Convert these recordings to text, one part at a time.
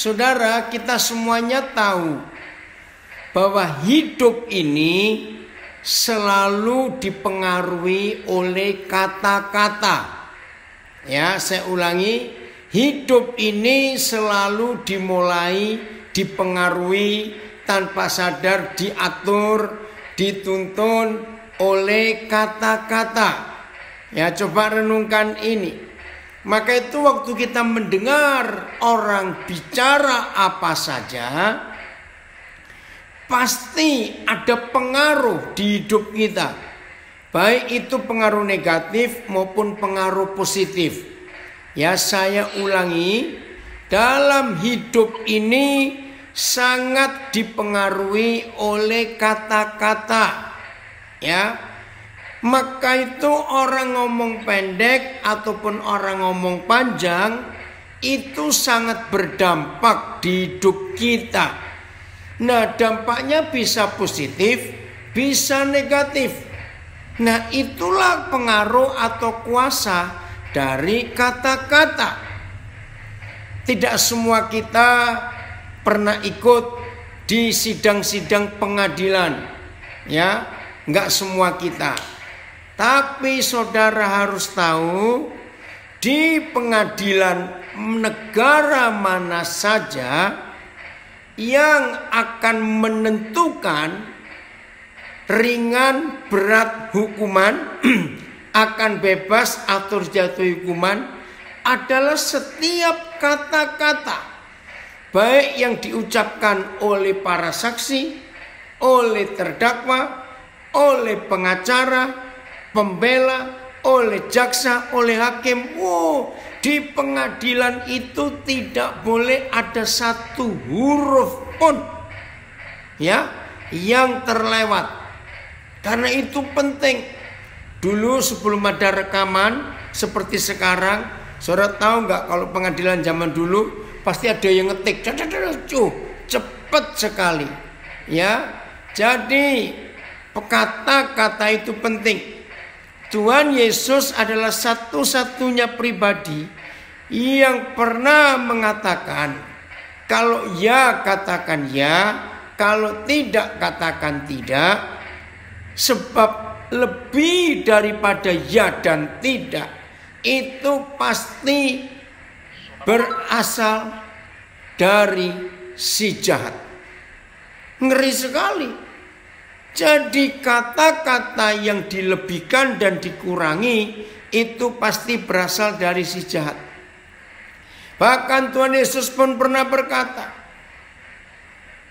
Saudara, kita semuanya tahu bahwa hidup ini selalu dipengaruhi oleh kata-kata. Ya, saya ulangi, hidup ini selalu dimulai, dipengaruhi tanpa sadar, diatur, dituntun oleh kata-kata. Ya, coba renungkan ini. Maka itu waktu kita mendengar orang bicara apa saja, pasti ada pengaruh di hidup kita. Baik itu pengaruh negatif maupun pengaruh positif. Ya, saya ulangi, dalam hidup ini sangat dipengaruhi oleh kata-kata. Ya, maka itu orang ngomong pendek ataupun orang ngomong panjang itu sangat berdampak di hidup kita. Nah, dampaknya bisa positif, bisa negatif. Nah, itulah pengaruh atau kuasa dari kata-kata. Tidak semua kita pernah ikut di sidang-sidang pengadilan. Ya, enggak semua kita. Tapi saudara harus tahu, di pengadilan negara mana saja yang akan menentukan ringan berat hukuman, akan bebas atau jatuh hukuman adalah setiap kata-kata, baik yang diucapkan oleh para saksi, oleh terdakwa, oleh pengacara, pembela, oleh jaksa, oleh hakim. Di pengadilan itu tidak boleh ada satu huruf pun ya yang terlewat. Karena itu penting. Dulu sebelum ada rekaman seperti sekarang, saudara tahu nggak kalau pengadilan zaman dulu pasti ada yang ngetik, cepat sekali. Ya, jadi kata-kata itu penting. Tuhan Yesus adalah satu-satunya pribadi yang pernah mengatakan, kalau ya katakan ya, kalau tidak katakan tidak. Sebab lebih daripada ya dan tidak itu pasti berasal dari si jahat. Ngeri sekali. Jadi kata-kata yang dilebihkan dan dikurangi itu pasti berasal dari si jahat. Bahkan Tuhan Yesus pun pernah berkata,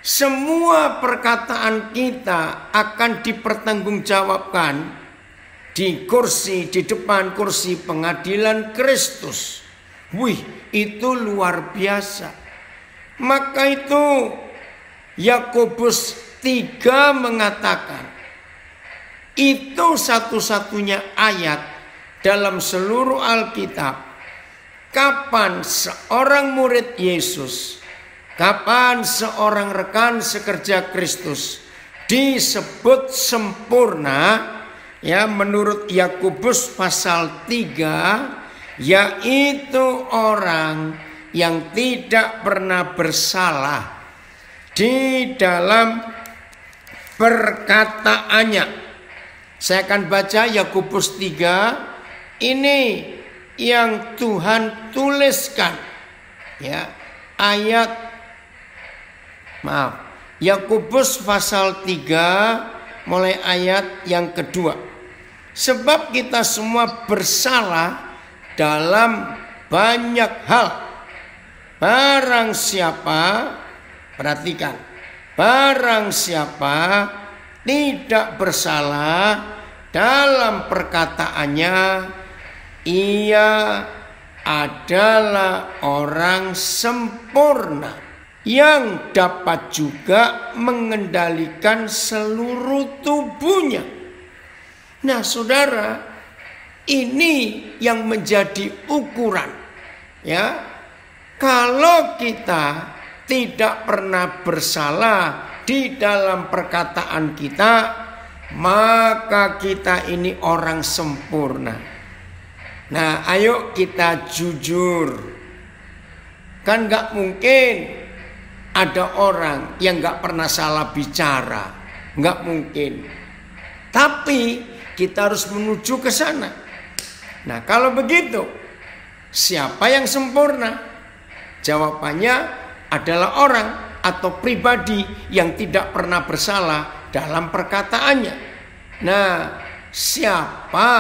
semua perkataan kita akan dipertanggungjawabkan di depan kursi pengadilan Kristus. Wih, itu luar biasa. Maka itu Yakobus 3 mengatakan, itu satu-satunya ayat dalam seluruh Alkitab kapan seorang murid Yesus, kapan seorang rekan sekerja Kristus disebut sempurna, ya, menurut Yakobus pasal 3, yaitu orang yang tidak pernah bersalah di dalam perkataannya. Saya akan baca Yakobus 3. Ini yang Tuhan tuliskan, ya, Yakobus pasal 3 mulai ayat yang kedua. Sebab kita semua bersalah dalam banyak hal. Barang siapa, perhatikan, barang siapa tidak bersalah dalam perkataannya, ia adalah orang sempurna yang dapat juga mengendalikan seluruh tubuhnya. Nah, saudara, ini yang menjadi ukuran, ya. Kalau kita tidak pernah bersalah di dalam perkataan kita, maka kita ini orang sempurna. Nah, ayo kita jujur. Kan gak mungkin ada orang yang gak pernah salah bicara. Gak mungkin. Tapi kita harus menuju ke sana. Nah, kalau begitu, siapa yang sempurna? Jawabannya adalah orang atau pribadi yang tidak pernah bersalah dalam perkataannya. Nah, siapa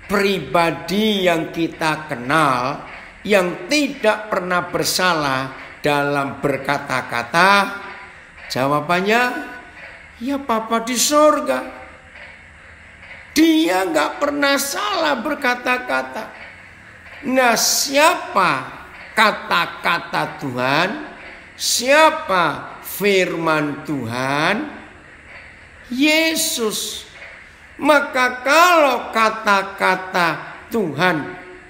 pribadi yang kita kenal yang tidak pernah bersalah dalam berkata-kata? Jawabannya, ya Bapa di sorga. Dia gak pernah salah berkata-kata. Nah, siapa kata-kata Tuhan? Siapa firman Tuhan? Yesus. Maka kalau kata-kata Tuhan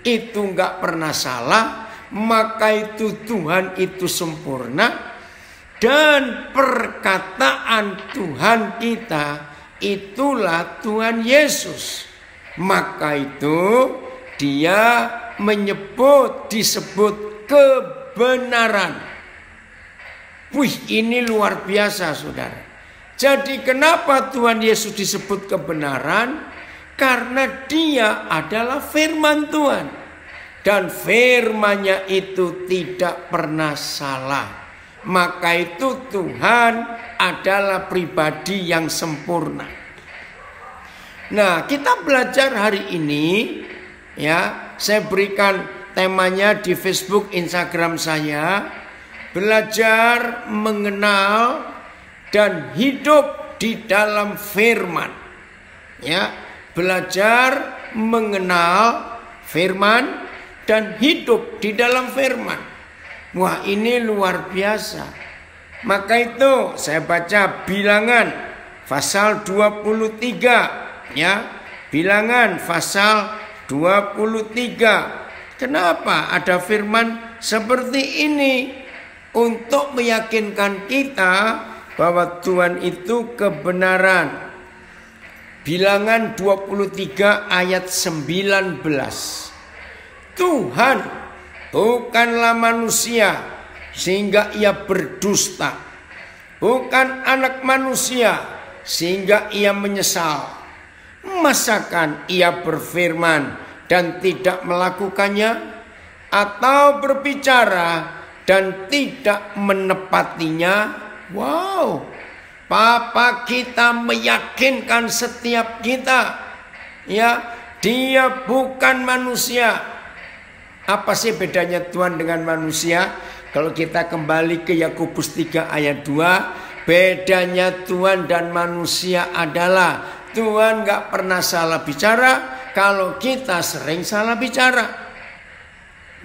itu gak pernah salah, maka itu Tuhan itu sempurna. Dan perkataan Tuhan kita itulah Tuhan Yesus. Maka itu dia disebut kebenaran. Wih, ini luar biasa saudara. Jadi kenapa Tuhan Yesus disebut kebenaran? Karena dia adalah firman Tuhan. Dan firman-Nya itu tidak pernah salah. Maka itu Tuhan adalah pribadi yang sempurna. Nah, kita belajar hari ini, ya, saya berikan temanya di Facebook, Instagram saya, belajar mengenal dan hidup di dalam firman. Ya, belajar mengenal firman dan hidup di dalam firman. Wah, ini luar biasa. Maka itu saya baca Bilangan pasal 23, ya. Bilangan pasal 23. Kenapa ada firman seperti ini? Untuk meyakinkan kita bahwa Tuhan itu kebenaran. Bilangan 23 ayat 19. Tuhan bukanlah manusia sehingga ia berdusta, bukan anak manusia sehingga ia menyesal. Masakan ia berfirman dan tidak melakukannya, atau berbicara dan tidak menepatinya? Wow, Papa kita meyakinkan setiap kita, ya, dia bukan manusia. Apa sih bedanya Tuhan dengan manusia? Kalau kita kembali ke Yakobus 3 ayat 2, bedanya Tuhan dan manusia adalah Tuhan gak pernah salah bicara, kalau kita sering salah bicara.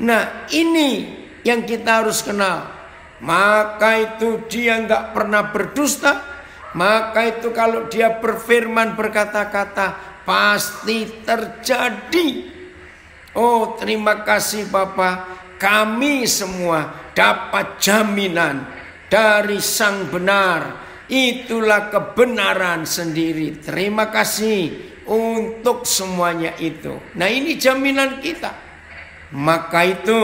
Nah, ini yang kita harus kenal. Maka itu dia gak pernah berdusta. Maka itu kalau dia berfirman, berkata-kata, pasti terjadi. Oh, terima kasih Bapa. Kami semua dapat jaminan dari Sang Benar. Itulah kebenaran sendiri. Terima kasih untuk semuanya itu. Nah, ini jaminan kita. Maka itu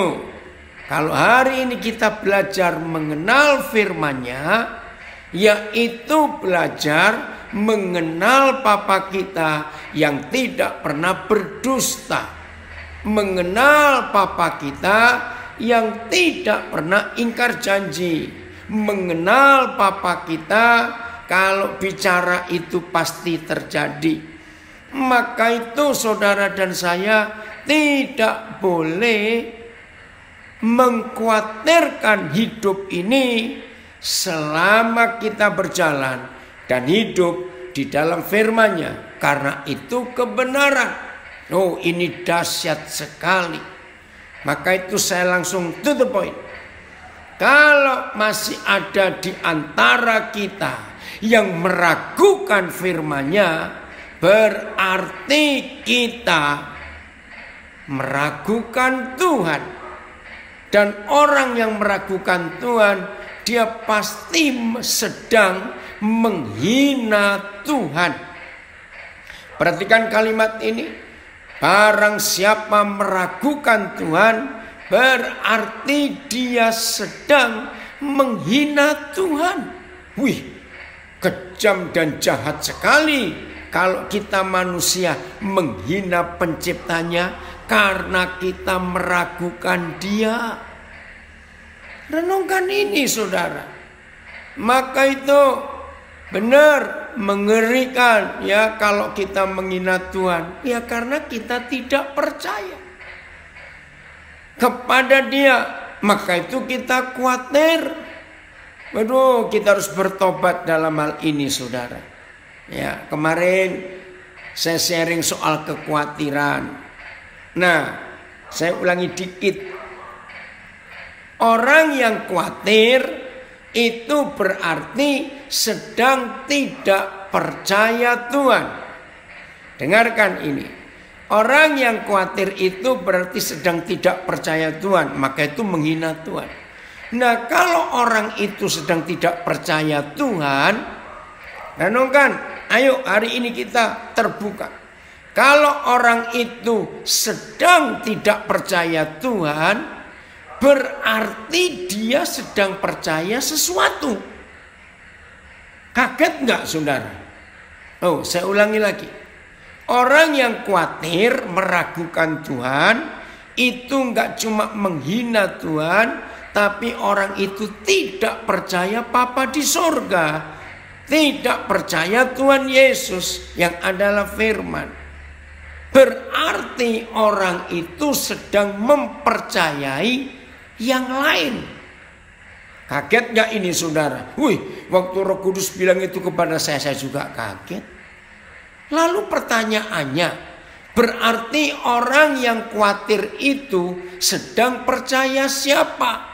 kalau hari ini kita belajar mengenal firman-Nya, yaitu belajar mengenal Bapa kita yang tidak pernah berdusta, mengenal Bapa kita yang tidak pernah ingkar janji, mengenal Bapa kita kalau bicara itu pasti terjadi. Maka itu saudara dan saya tidak boleh mengkhawatirkan hidup ini selama kita berjalan dan hidup di dalam firman-Nya, karena itu kebenaran. Oh, ini dahsyat sekali. Maka itu saya langsung to the point. Kalau masih ada di antara kita yang meragukan firman-Nya, berarti kita meragukan Tuhan. Dan orang yang meragukan Tuhan, dia pasti sedang menghina Tuhan. Perhatikan kalimat ini. Barang siapa meragukan Tuhan, berarti dia sedang menghina Tuhan. Wih, kejam dan jahat sekali kalau kita manusia menghina penciptanya karena kita meragukan Dia. Renungkan ini, saudara. Maka itu benar mengerikan ya kalau kita menghina Tuhan. Ya karena kita tidak percaya kepada Dia. Maka itu kita khawatir. Waduh, kita harus bertobat dalam hal ini, saudara. Ya, kemarin saya sharing soal kekhawatiran. Nah, saya ulangi dikit. Orang yang khawatir itu berarti sedang tidak percaya Tuhan. Dengarkan ini. Orang yang khawatir itu berarti sedang tidak percaya Tuhan, maka itu menghina Tuhan. Nah, kalau orang itu sedang tidak percaya Tuhan, renungkan, ayo hari ini kita terbuka. Kalau orang itu sedang tidak percaya Tuhan, berarti dia sedang percaya sesuatu. Kaget nggak, saudara? Oh, saya ulangi lagi. Orang yang khawatir, meragukan Tuhan, itu nggak cuma menghina Tuhan, tapi orang itu tidak percaya Bapa di sorga, tidak percaya Tuhan Yesus yang adalah firman. Berarti orang itu sedang mempercayai yang lain. Kaget gak ini, saudara? Wih, waktu Roh Kudus bilang itu kepada saya juga kaget. Lalu pertanyaannya, berarti orang yang khawatir itu sedang percaya siapa?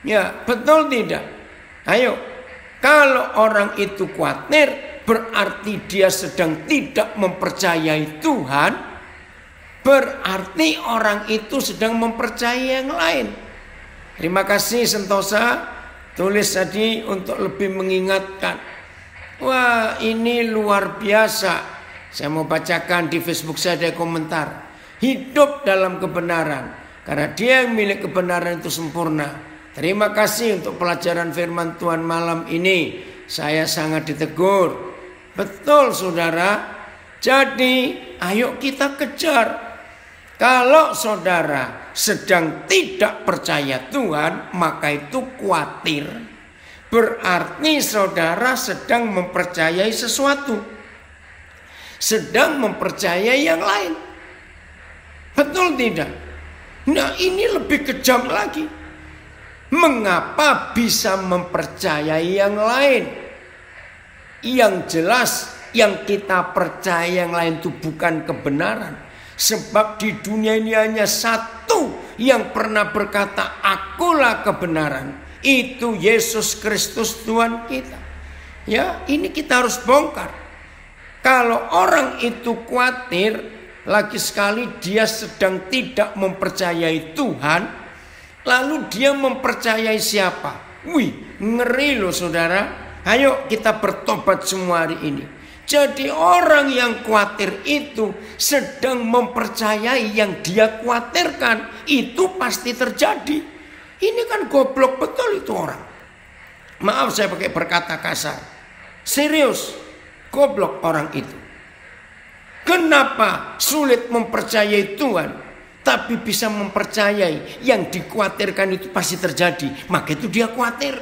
Ya, betul tidak? Ayo, kalau orang itu khawatir, berarti dia sedang tidak mempercayai Tuhan. Berarti orang itu sedang mempercayai yang lain. Terima kasih Sentosa, tulis tadi untuk lebih mengingatkan. Wah, ini luar biasa. Saya mau bacakan di Facebook saya ada komentar. Hidup dalam kebenaran, karena dia yang milik kebenaran itu sempurna. Terima kasih untuk pelajaran firman Tuhan malam ini. Saya sangat ditegur. Betul, saudara. Jadi ayo kita kejar. Kalau saudara sedang tidak percaya Tuhan, maka itu khawatir. Berarti saudara sedang mempercayai sesuatu, sedang mempercayai yang lain. Betul tidak? Nah, ini lebih kejam lagi. Mengapa bisa mempercayai yang lain? Yang jelas yang kita percaya yang lain itu bukan kebenaran. Sebab di dunia ini hanya satu yang pernah berkata, "Akulah kebenaran." Itu Yesus Kristus Tuhan kita. Ya, ini kita harus bongkar. Kalau orang itu khawatir, lagi sekali dia sedang tidak mempercayai Tuhan, lalu dia mempercayai siapa? Wih, ngeri loh, saudara. Ayo kita bertobat semua hari ini. Jadi orang yang khawatir itu sedang mempercayai yang dia khawatirkan. Itu pasti terjadi. Ini kan goblok betul itu orang. Maaf saya pakai berkata kasar. Serius, goblok orang itu. Kenapa sulit mempercayai Tuhan, tapi bisa mempercayai yang dikhawatirkan itu pasti terjadi? Maka itu dia khawatir.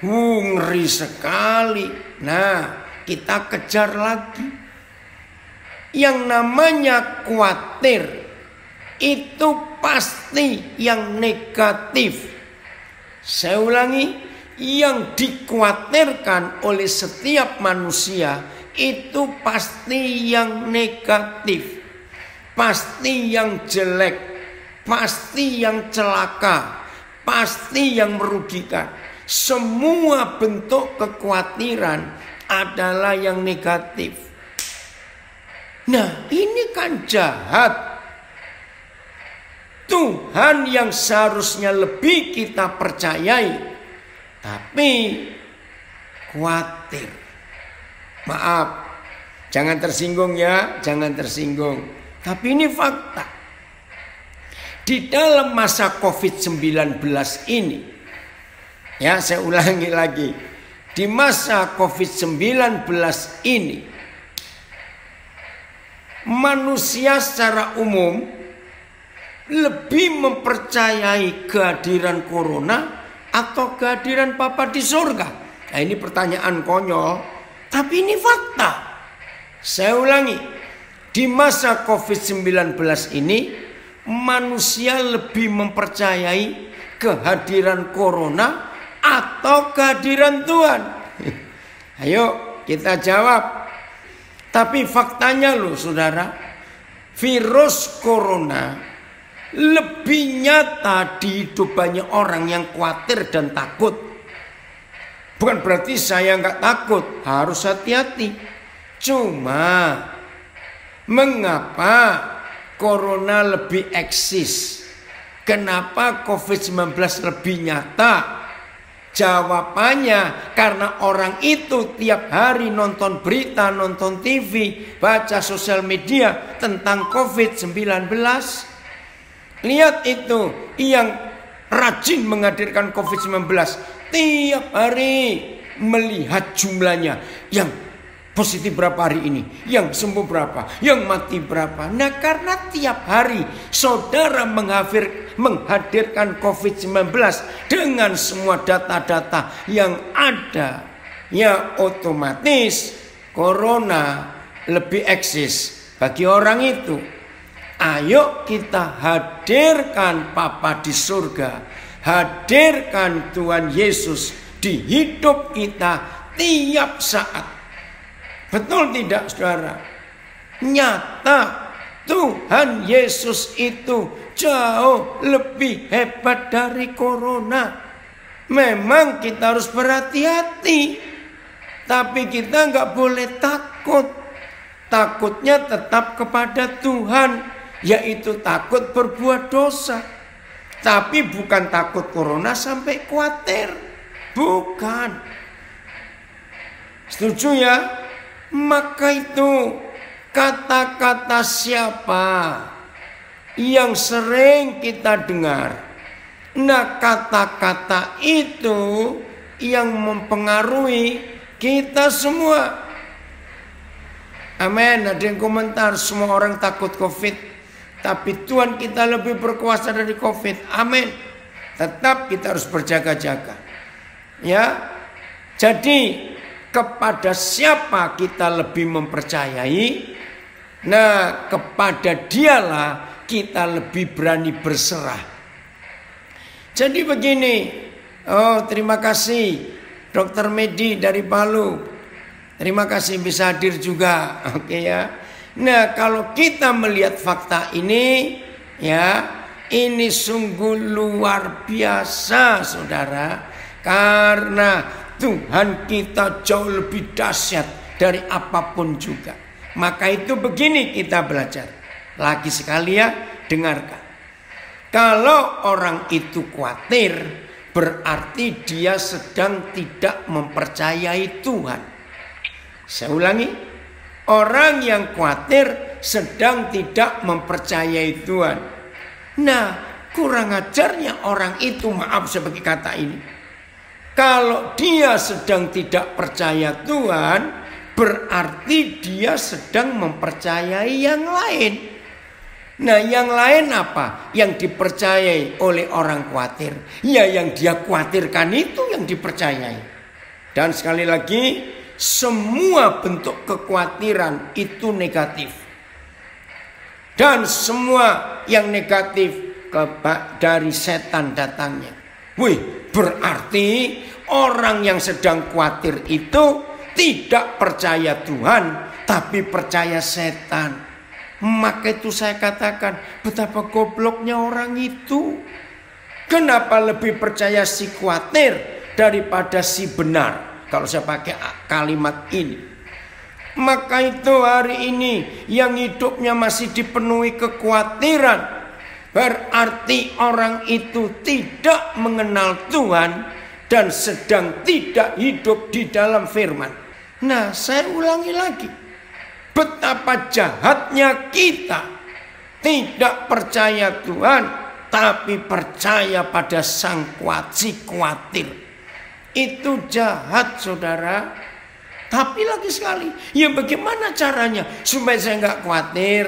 Ngeri sekali. Nah, kita kejar lagi. Yang namanya khawatir itu pasti yang negatif. Saya ulangi, yang dikhawatirkan oleh setiap manusia itu pasti yang negatif, pasti yang jelek, pasti yang celaka, pasti yang merugikan. Semua bentuk kekhawatiran adalah yang negatif. Nah, ini kan jahat. Tuhan yang seharusnya lebih kita percayai, tapi khawatir. Maaf, jangan tersinggung ya, jangan tersinggung. Tapi ini fakta. di dalam masa COVID-19 ini, ya saya ulangi lagi, di masa COVID-19 ini, manusia secara umum lebih mempercayai kehadiran corona atau kehadiran Bapa di surga. Nah, ini pertanyaan konyol, tapi ini fakta. Saya ulangi, di masa COVID-19 ini manusia lebih mempercayai kehadiran corona atau kehadiran Tuhan. Ayo kita jawab. Tapi faktanya loh saudara, virus corona lebih nyata di hidup banyak orang yang khawatir dan takut. Bukan berarti saya nggak takut, harus hati-hati. Cuma mengapa corona lebih eksis? Kenapa COVID-19 lebih nyata? Jawabannya karena orang itu tiap hari nonton berita, nonton TV, baca sosial media tentang COVID-19. Lihat itu, yang rajin menghadirkan COVID-19 tiap hari melihat jumlahnya, yang positif berapa hari ini, yang sembuh berapa, yang mati berapa. Nah, karena tiap hari saudara menghadirkan COVID-19 dengan semua data-data yang ada, ya otomatis corona lebih eksis bagi orang itu. Ayo kita hadirkan Bapa di surga, hadirkan Tuhan Yesus di hidup kita tiap saat. Betul tidak saudara? Nyata Tuhan Yesus itu jauh lebih hebat dari corona. Memang kita harus berhati-hati, tapi kita nggak boleh takut. Takutnya tetap kepada Tuhan, yaitu takut berbuat dosa. Tapi bukan takut corona sampai khawatir. Bukan. Setuju ya? Maka itu kata-kata siapa yang sering kita dengar. Nah, kata-kata itu yang mempengaruhi kita semua. Amin. Ada yang komentar, semua orang takut COVID, tapi Tuhan kita lebih berkuasa dari COVID. Amin. Tetap kita harus berjaga-jaga. Ya. Jadi kepada siapa kita lebih mempercayai? Nah, kepada dialah kita lebih berani berserah. Jadi begini. Oh, terima kasih Dokter Medi dari Palu. Terima kasih bisa hadir juga. Oke ya. Nah, kalau kita melihat fakta ini, ya, ini sungguh luar biasa, saudara. Karena Tuhan kita jauh lebih dahsyat dari apapun juga. Maka itu begini kita belajar. Lagi sekali ya, dengarkan. Kalau orang itu khawatir, berarti dia sedang tidak mempercayai Tuhan. Saya ulangi, orang yang khawatir sedang tidak mempercayai Tuhan. Nah, kurang ajarnya orang itu, maaf saya pakai kata ini, kalau dia sedang tidak percaya Tuhan, berarti dia sedang mempercayai yang lain. Nah, yang lain apa? Yang dipercayai oleh orang khawatir. Ya, yang dia khawatirkan itu yang dipercayai. Dan sekali lagi, semua bentuk kekhawatiran itu negatif. Dan semua yang negatif dari setan datangnya. Wih, berarti orang yang sedang khawatir itu tidak percaya Tuhan, tapi percaya setan. Maka itu saya katakan, betapa gobloknya orang itu. Kenapa lebih percaya si khawatir daripada si benar? Kalau saya pakai kalimat ini, maka itu hari ini yang hidupnya masih dipenuhi kekhawatiran, berarti orang itu tidak mengenal Tuhan dan sedang tidak hidup di dalam firman. Nah, saya ulangi lagi, betapa jahatnya kita tidak percaya Tuhan, tapi percaya pada sang khawatir. Itu jahat, saudara. Tapi lagi sekali, ya bagaimana caranya supaya saya nggak khawatir?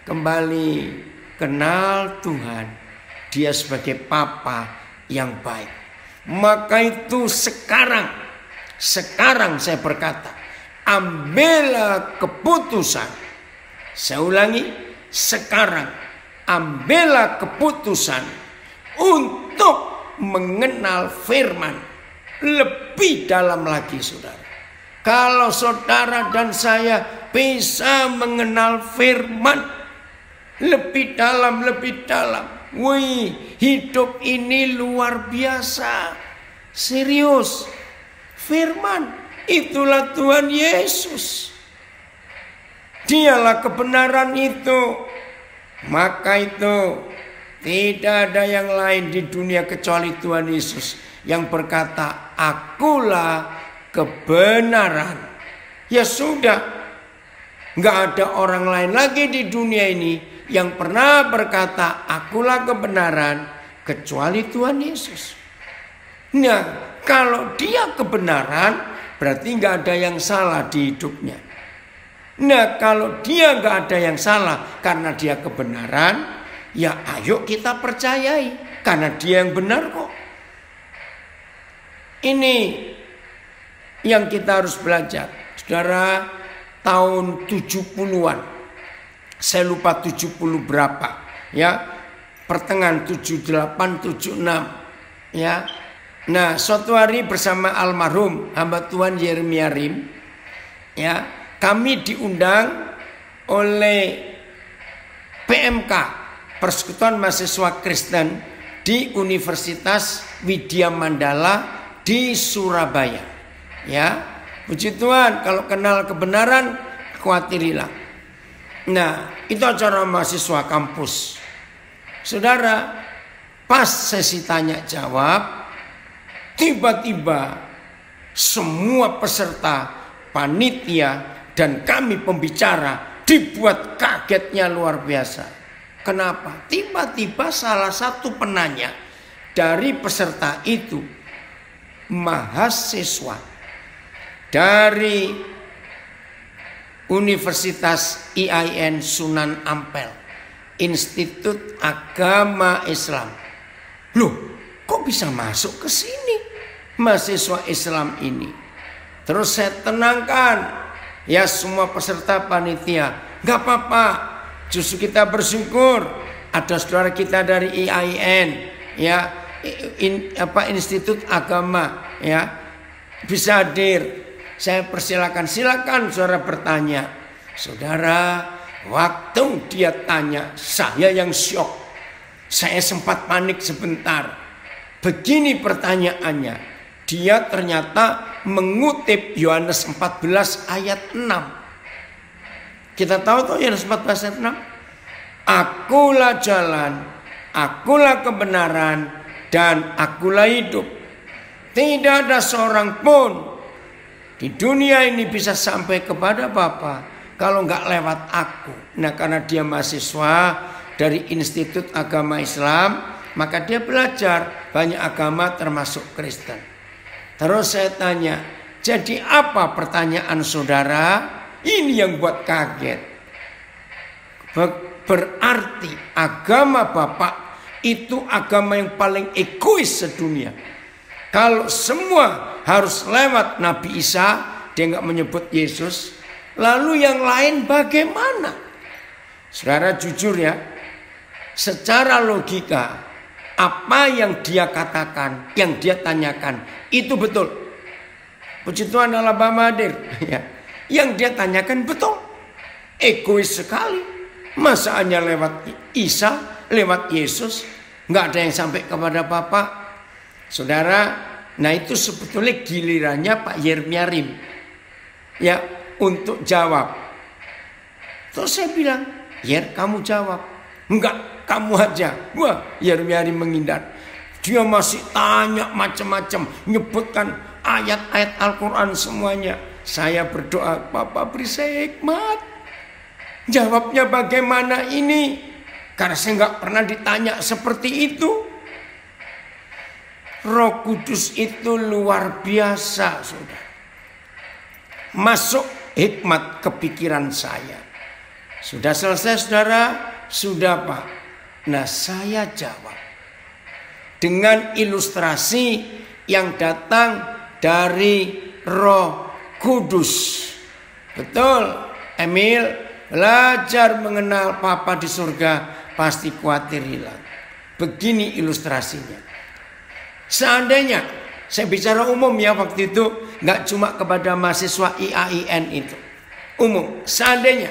Kembali kenal Tuhan, Dia sebagai Papa yang baik. Maka itu sekarang saya berkata, ambillah keputusan. Saya ulangi, sekarang ambillah keputusan untuk mengenal firman lebih dalam lagi, saudara. Kalau saudara dan saya bisa mengenal firman lebih dalam, wih, hidup ini luar biasa. Serius. Firman itulah Tuhan Yesus. Dialah kebenaran itu. Maka itu tidak ada yang lain di dunia kecuali Tuhan Yesus yang berkata, akulah kebenaran. Ya sudah, nggak ada orang lain lagi di dunia ini yang pernah berkata akulah kebenaran kecuali Tuhan Yesus. Nah, kalau Dia kebenaran, berarti nggak ada yang salah di hidupnya. Nah, kalau Dia nggak ada yang salah karena Dia kebenaran, ya ayo kita percayai karena Dia yang benar kok. Ini yang kita harus belajar. Saudara, tahun 70-an. Saya lupa 70 berapa. Ya, pertengahan 78, 76. Ya. Nah, suatu hari bersama almarhum hamba Tuhan Yeremia Rim. Ya, kami diundang oleh PMK, Persekutuan Mahasiswa Kristen di Universitas Widya Mandala di Surabaya. Ya, puji Tuhan, kalau kenal kebenaran, khawatirilah. Nah, itu acara mahasiswa kampus. Saudara, pas sesi tanya jawab, tiba-tiba semua peserta, panitia, dan kami pembicara dibuat kagetnya luar biasa. Kenapa? Tiba-tiba salah satu penanya dari peserta itu mahasiswa dari Universitas IAIN Sunan Ampel, Institut Agama Islam. Loh, kok bisa masuk ke sini mahasiswa Islam ini? Terus saya tenangkan, ya semua peserta panitia, nggak apa-apa, justru kita bersyukur ada saudara kita dari IAIN, ya Institut Agama, ya bisa hadir. Saya persilakan, silakan saudara bertanya. Saudara, waktu dia tanya, saya yang syok. Saya sempat panik sebentar. Begini pertanyaannya. Dia ternyata mengutip Yohanes 14 ayat 6. Kita tahu tuh Yohanes 14 ayat 6. Akulah jalan, akulah kebenaran, dan akulah hidup. Tidak ada seorang pun di dunia ini bisa sampai kepada Bapa kalau nggak lewat aku. Nah, karena dia mahasiswa dari Institut Agama Islam, maka dia belajar banyak agama termasuk Kristen. Terus saya tanya, jadi apa pertanyaan saudara? Ini yang buat kaget. Berarti agama Bapak itu agama yang paling egois sedunia. Kalau semua harus lewat Nabi Isa, dia nggak menyebut Yesus. Lalu yang lain bagaimana? Saudara jujur ya, secara logika apa yang dia katakan, yang dia tanyakan itu betul. Puji Tuhan Allah Bapa hadir. Ya. Yang dia tanyakan betul. Egois sekali. Masa hanya lewat Isa, lewat Yesus, nggak ada yang sampai kepada Bapa. Saudara, nah itu sebetulnya gilirannya Pak Yeremia Rim, ya, untuk jawab. Terus saya bilang, Yer, kamu jawab. Enggak, kamu aja. Wah, Yeremia Rim menghindar. Dia masih tanya macam-macam, nyebutkan ayat-ayat Al-Quran semuanya. Saya berdoa, Bapak beri saya hikmat. Jawabnya bagaimana ini? Karena saya nggak pernah ditanya seperti itu. Roh Kudus itu luar biasa, saudara. Masuk hikmat kepikiran saya. Sudah selesai, saudara? Sudah, Pak. Nah, saya jawab dengan ilustrasi yang datang dari Roh Kudus. Betul, Emil, belajar mengenal Papa di surga pasti khawatir hilang. Begini ilustrasinya. Seandainya, saya bicara umum ya waktu itu, nggak cuma kepada mahasiswa IAIN itu. Umum, seandainya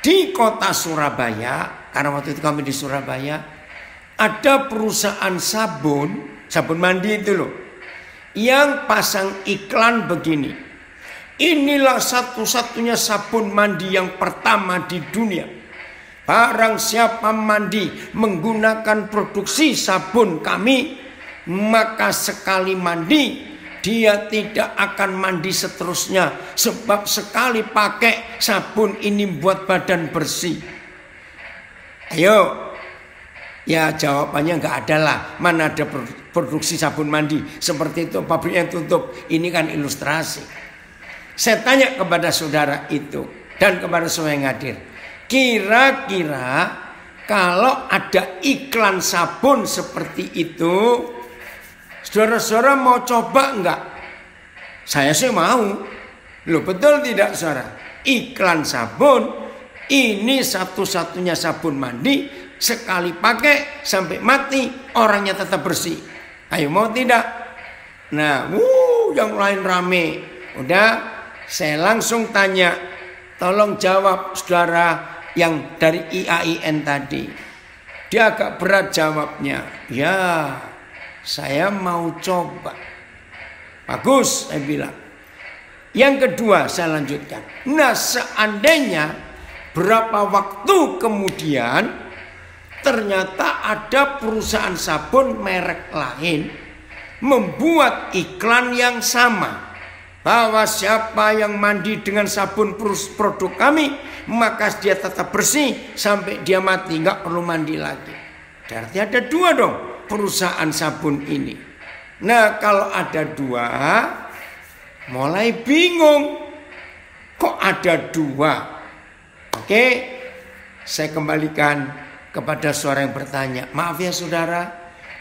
di kota Surabaya, karena waktu itu kami di Surabaya, ada perusahaan sabun mandi itu loh, yang pasang iklan begini. Inilah satu-satunya sabun mandi yang pertama di dunia. Barang siapa mandi menggunakan produksi sabun kami, maka sekali mandi dia tidak akan mandi seterusnya, sebab sekali pakai sabun ini buat badan bersih. Ayo, ya jawabannya nggak ada lah. Mana ada produksi sabun mandi seperti itu, pabriknya tutup. Ini kan ilustrasi. Saya tanya kepada saudara itu dan kepada saudara yang hadir, kira-kira kalau ada iklan sabun seperti itu, saudara-saudara mau coba enggak? Saya sih mau. Loh, betul tidak, saudara? Iklan sabun, ini satu-satunya sabun mandi, sekali pakai sampai mati orangnya tetap bersih. Ayo, mau tidak? Nah, yang lain rame. Udah, saya langsung tanya, tolong jawab saudara yang dari IAIN tadi. Dia agak berat jawabnya. Ya, saya mau coba. Bagus, saya bilang. Yang kedua saya lanjutkan. Nah, seandainya berapa waktu kemudian ternyata ada perusahaan sabun merek lain membuat iklan yang sama, bahwa siapa yang mandi dengan sabun produk kami, maka dia tetap bersih sampai dia mati, nggak perlu mandi lagi. Berarti ada dua dong perusahaan sabun ini. Nah, kalau ada dua, mulai bingung. Kok ada dua? Oke, saya kembalikan kepada suara yang bertanya. Maaf ya saudara,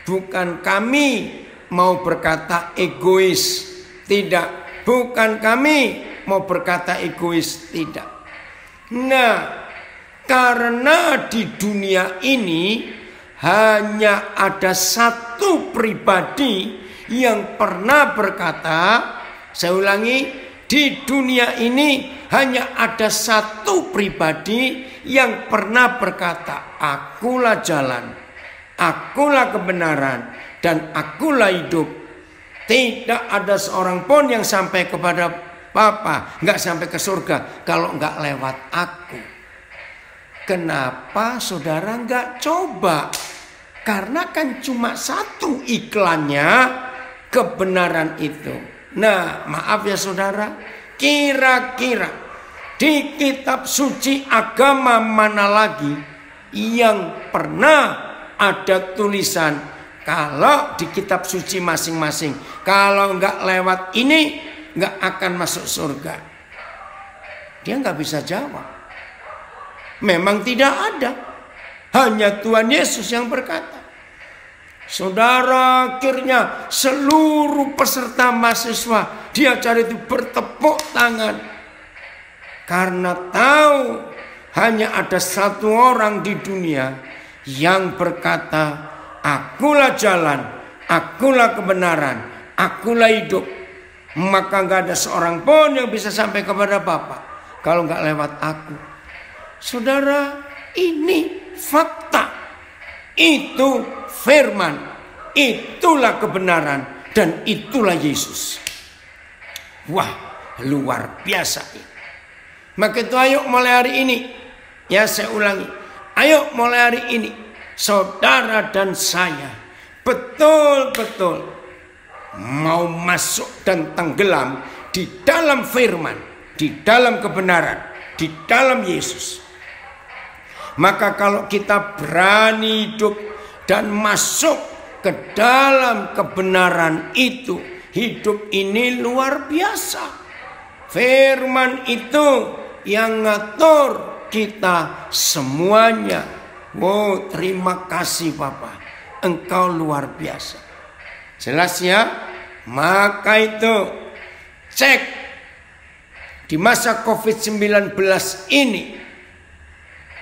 bukan kami mau berkata egois. Tidak. Bukan kami mau berkata egois, tidak. Nah, karena di dunia ini hanya ada satu pribadi yang pernah berkata, saya ulangi, di dunia ini hanya ada satu pribadi yang pernah berkata, akulah jalan, akulah kebenaran, dan akulah hidup. Tidak ada seorang pun yang sampai kepada Bapa, nggak sampai ke surga kalau nggak lewat aku. Kenapa saudara nggak coba? Karena kan cuma satu iklannya kebenaran itu. Nah, maaf ya saudara, kira-kira di kitab suci agama mana lagi yang pernah ada tulisan, kalau di kitab suci masing-masing, kalau nggak lewat ini nggak akan masuk surga? Dia nggak bisa jawab. Memang tidak ada. Hanya Tuhan Yesus yang berkata. Saudara, akhirnya seluruh peserta mahasiswa dia cari itu bertepuk tangan. Karena tahu hanya ada satu orang di dunia yang berkata, akulah jalan, akulah kebenaran, akulah hidup. Maka gak ada seorang pun yang bisa sampai kepada Bapa kalau gak lewat aku. Saudara, ini fakta. Itu firman. Itulah kebenaran. Dan itulah Yesus. Wah, luar biasa ini. Maka itu ayo mulai hari ini. Ya, saya ulangi. Ayo mulai hari ini. Saudara dan saya betul-betul mau masuk dan tenggelam di dalam firman, di dalam kebenaran, di dalam Yesus. Maka kalau kita berani hidup dan masuk ke dalam kebenaran itu, hidup ini luar biasa. Firman itu yang ngatur kita semuanya. Wow, terima kasih Bapak, Engkau luar biasa. Jelas ya? Maka itu cek di masa COVID-19 ini,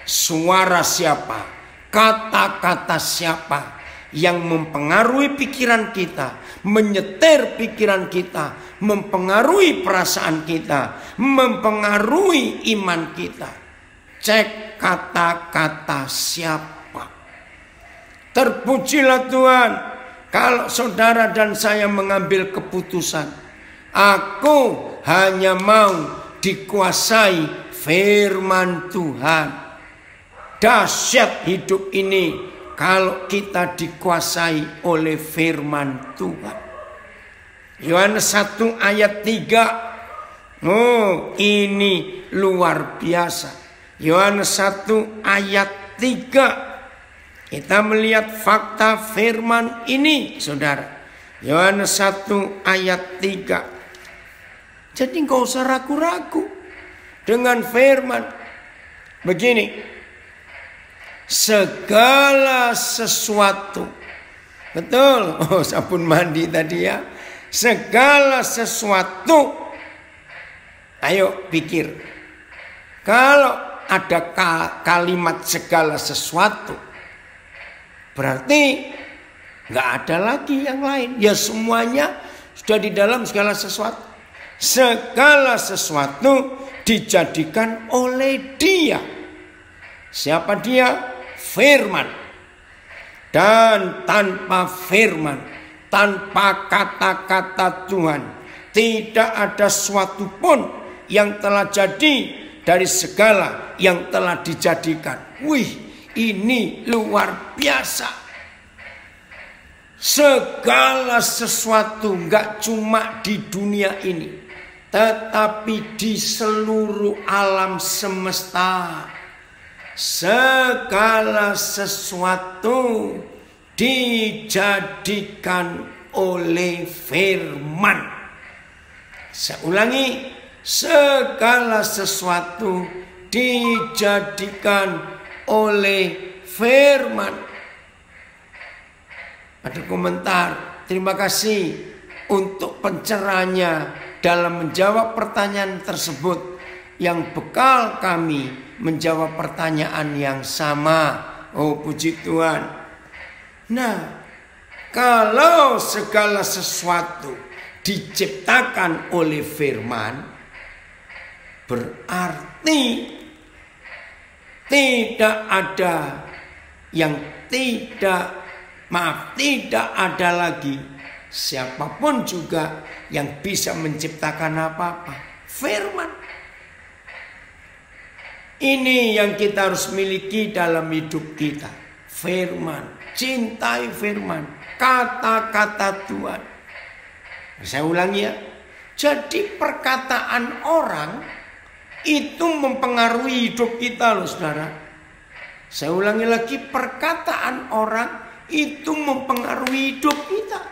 suara siapa, kata-kata siapa yang mempengaruhi pikiran kita, menyetir pikiran kita, mempengaruhi perasaan kita, mempengaruhi iman kita. Cek kata-kata siapa. Terpujilah Tuhan kalau saudara dan saya mengambil keputusan, aku hanya mau dikuasai firman Tuhan. Dahsyat hidup ini kalau kita dikuasai oleh firman Tuhan. Yohanes 1 ayat 3. Oh, ini luar biasa. Yohanes 1 ayat 3. Kita melihat fakta firman ini, saudara. Yohanes 1 ayat 3. Jadi enggak usah ragu-ragu dengan firman. Begini. Segala sesuatu. Betul. Oh, sabun mandi tadi ya. Segala sesuatu. Ayo pikir. Kalau ada kalimat segala sesuatu, berarti nggak ada lagi yang lain. Ya semuanya sudah di dalam segala sesuatu. Segala sesuatu dijadikan oleh Dia. Siapa Dia? Firman. Dan tanpa firman, tanpa kata-kata Tuhan, tidak ada suatu pun yang telah jadi dari segala yang telah dijadikan. Wih, ini luar biasa. Segala sesuatu, gak cuma di dunia ini, tetapi di seluruh alam semesta. Segala sesuatu dijadikan oleh firman. Saya ulangi, segala sesuatu dijadikan oleh firman. Ada komentar, terima kasih untuk pencerahannya dalam menjawab pertanyaan tersebut, yang bekal kami menjawab pertanyaan yang sama. Oh, puji Tuhan. Nah, kalau segala sesuatu diciptakan oleh firman, berarti tidak ada yang tidak ada lagi siapapun juga yang bisa menciptakan apa-apa. Firman. Ini yang kita harus miliki dalam hidup kita. Firman. Cintai firman. Kata-kata Tuhan. Saya ulangi ya. Jadi perkataan orang itu mempengaruhi hidup kita loh saudara. Saya ulangi lagi, perkataan orang itu mempengaruhi hidup kita.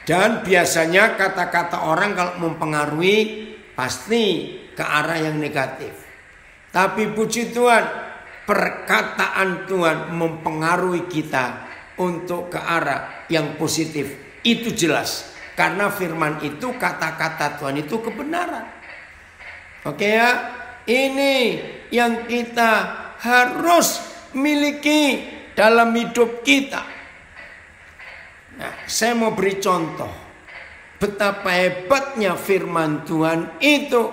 Dan biasanya kata-kata orang kalau mempengaruhi pasti ke arah yang negatif. Tapi puji Tuhan, perkataan Tuhan mempengaruhi kita untuk ke arah yang positif. Itu jelas. Karena firman itu, kata-kata Tuhan itu kebenaran. Oke ya, ini yang kita harus miliki dalam hidup kita. Nah, saya mau beri contoh betapa hebatnya firman Tuhan itu.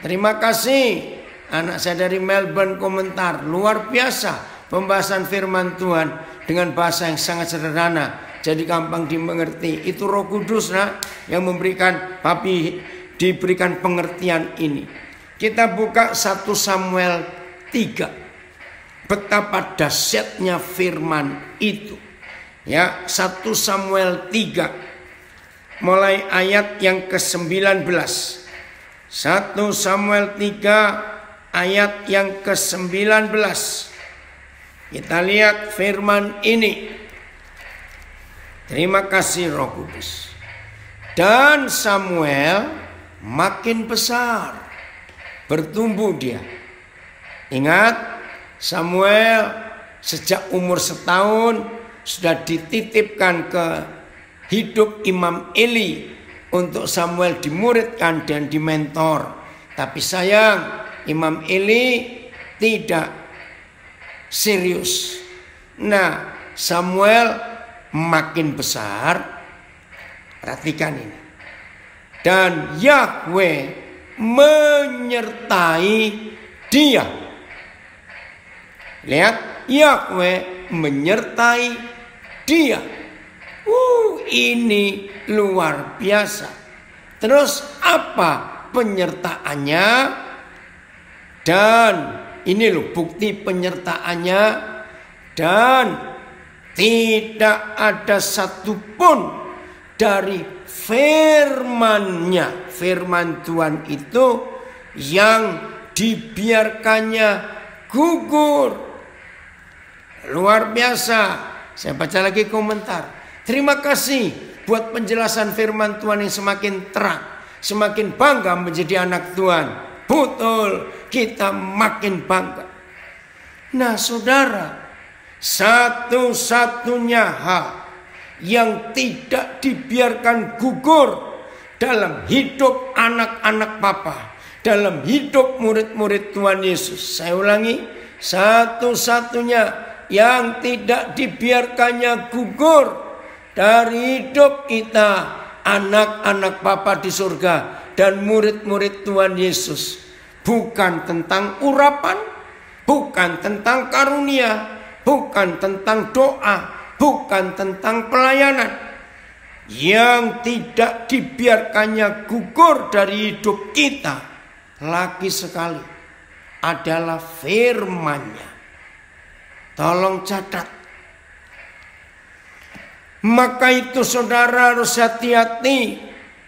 Terima kasih anak saya dari Melbourne komentar, luar biasa pembahasan firman Tuhan dengan bahasa yang sangat sederhana, jadi gampang dimengerti. Itu Roh Kudus yang memberikan papi diberikan pengertian ini. Kita buka 1 Samuel 3. Betapa dahsyatnya firman itu. Ya, 1 Samuel 3 mulai ayat yang ke-19. 1 Samuel 3 ayat yang ke-19. Kita lihat firman ini. Terima kasih Roh Kudus. Dan Samuel makin besar, bertumbuh dia. Ingat, Samuel sejak umur 1 tahun sudah dititipkan ke hidup Imam Eli untuk Samuel dimuridkan dan dimentor. Tapi sayang, Imam Eli tidak serius. Nah, Samuel makin besar. Perhatikan ini. Dan Yahweh menyertai dia. Lihat, Yahweh menyertai dia. Ini luar biasa. Terus apa penyertaannya? Dan ini loh bukti penyertaannya. Dan tidak ada satupun dari firman-Nya, firman Tuhan itu yang dibiarkannya gugur. Luar biasa. Saya baca lagi komentar. Terima kasih buat penjelasan firman Tuhan yang semakin terang. Semakin bangga menjadi anak Tuhan. Betul, kita makin bangga. Nah saudara, satu-satunya hal yang tidak dibiarkan gugur dalam hidup anak-anak Bapa, dalam hidup murid-murid Tuhan Yesus. Saya ulangi, satu-satunya yang tidak dibiarkannya gugur dari hidup kita, anak-anak Bapa di surga dan murid-murid Tuhan Yesus, bukan tentang urapan, bukan tentang karunia, bukan tentang doa, bukan tentang pelayanan. Yang tidak dibiarkannya gugur dari hidup kita lagi sekali adalah firman-Nya. Tolong catat. Maka itu saudara harus hati-hati.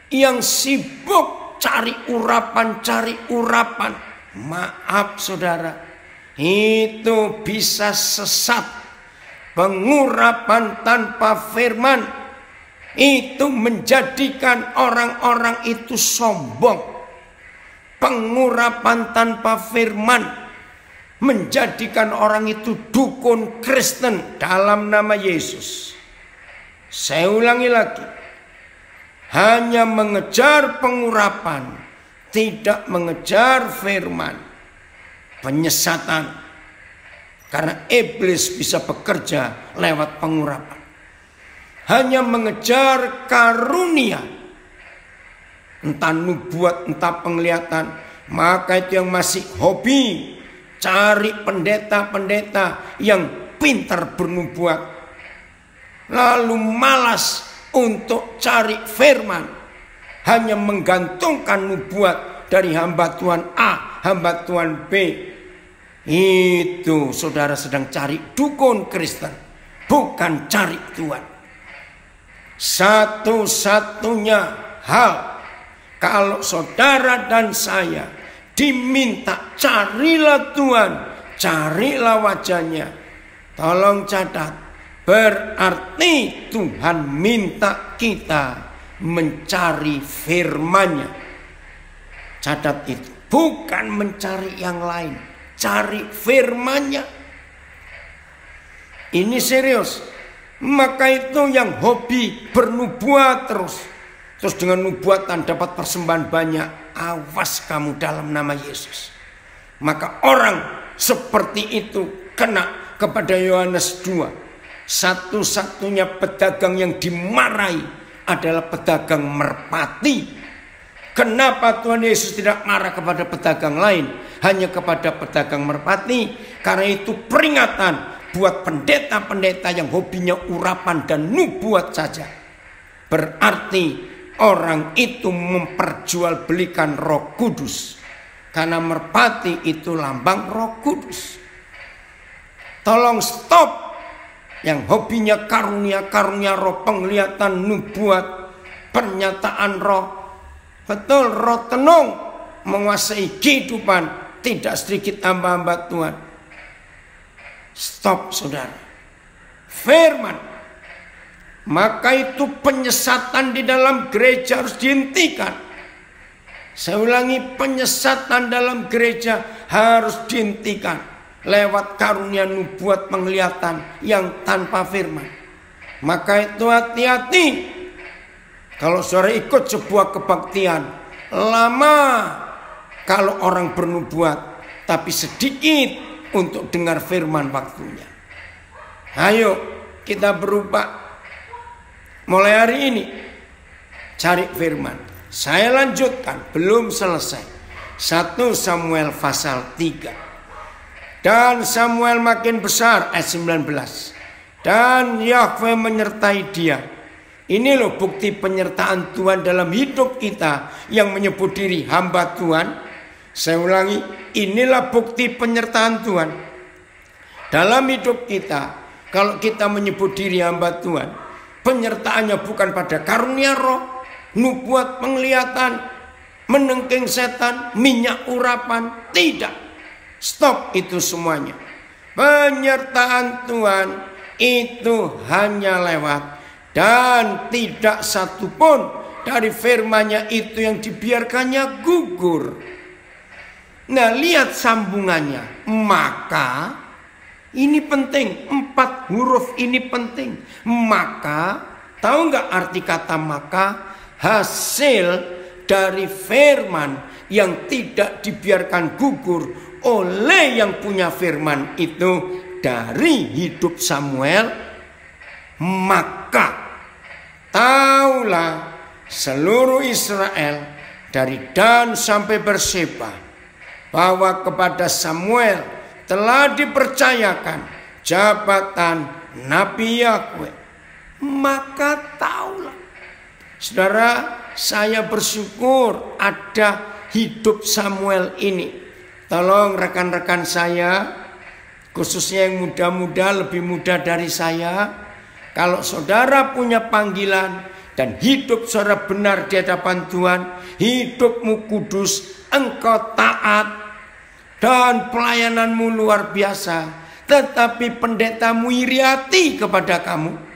Yang sibuk cari urapan. Maaf saudara, itu bisa sesat. Pengurapan tanpa firman itu menjadikan orang-orang itu sombong. Pengurapan tanpa firman menjadikan orang itu dukun Kristen dalam nama Yesus. Saya ulangi lagi. Hanya mengejar pengurapan, tidak mengejar firman. Penyesatan. Karena iblis bisa bekerja lewat pengurapan. Hanya mengejar karunia. Entah nubuat, entah penglihatan. Maka itu yang masih hobi. Cari pendeta-pendeta yang pintar bernubuat. Lalu malas untuk cari firman. Hanya menggantungkan nubuat dari hamba Tuhan A, hamba Tuhan B. Itu saudara sedang cari dukun Kristen, bukan cari Tuhan. Satu-satunya hal, kalau saudara dan saya diminta carilah Tuhan, carilah wajahnya. Tolong catat. Berarti Tuhan minta kita mencari firman-Nya. Catat itu. Bukan mencari yang lain. Cari firman-Nya. Ini serius. Maka itu yang hobi bernubuat terus. Terus dengan nubuatan dapat persembahan banyak. Awas kamu dalam nama Yesus. Maka orang seperti itu kena kepada Yohanes 2. Satu-satunya pedagang yang dimarahi adalah pedagang merpati. Kenapa Tuhan Yesus tidak marah kepada pedagang lain, hanya kepada pedagang merpati? Karena itu peringatan buat pendeta-pendeta yang hobinya urapan dan nubuat saja. Berarti orang itu memperjualbelikan Roh Kudus. Karena merpati itu lambang Roh Kudus. Tolong stop. Yang hobinya karunia roh, penglihatan, nubuat, pernyataan roh. Betul, roh tenung menguasai kehidupan. tidak sedikit hamba-hamba Tuhan. Stop saudara. Firman. Maka itu penyesatan di dalam gereja harus dihentikan. Saya ulangi, penyesatan dalam gereja harus dihentikan. Lewat karunia nubuat penglihatan yang tanpa firman. Maka itu hati-hati. Kalau saudara ikut sebuah kebaktian, lama kalau orang bernubuat, tapi sedikit untuk dengar firman waktunya. Ayo kita berubah. Mulai hari ini cari firman. Saya lanjutkan, belum selesai. 1 Samuel pasal 3. Dan Samuel makin besar, ayat 19. Dan Yahweh menyertai dia. Ini loh bukti penyertaan Tuhan dalam hidup kita yang menyebut diri hamba Tuhan. Saya ulangi, inilah bukti penyertaan Tuhan dalam hidup kita. Kalau kita menyebut diri hamba Tuhan, penyertaannya bukan pada karunia roh, nubuat penglihatan, menengking setan, minyak urapan. Tidak. Stop itu semuanya. Penyertaan Tuhan itu hanya lewat. Dan tidak satupun dari firman-Nya itu yang dibiarkannya gugur. Nah, lihat sambungannya. Maka, ini penting. 4 huruf ini penting. Maka, tahu nggak arti kata maka? Hasil dari firman yang tidak dibiarkan gugur oleh yang punya firman itu dari hidup Samuel. Maka taulah seluruh Israel dari Dan sampai Berseba bahwa kepada Samuel telah dipercayakan jabatan Nabi Yahweh. Maka taulah. Saudara, saya bersyukur ada hidup Samuel ini. Tolong rekan-rekan saya, khususnya yang muda-muda, lebih muda dari saya, kalau saudara punya panggilan dan hidup saudara benar di hadapan Tuhan, hidupmu kudus, engkau taat, dan pelayananmu luar biasa, tetapi pendetamu iri hati kepada kamu,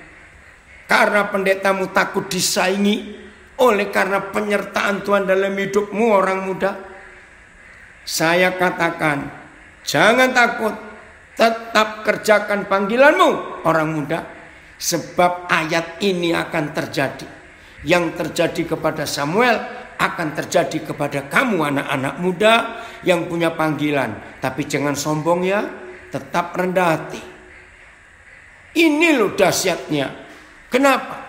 karena pendetamu takut disaingi oleh karena penyertaan Tuhan dalam hidupmu orang muda. Saya katakan, jangan takut, tetap kerjakan panggilanmu orang muda. Sebab ayat ini akan terjadi. Yang terjadi kepada Samuel akan terjadi kepada kamu anak-anak muda yang punya panggilan. Tapi jangan sombong ya, tetap rendah hati. Ini loh dahsyatnya. Kenapa?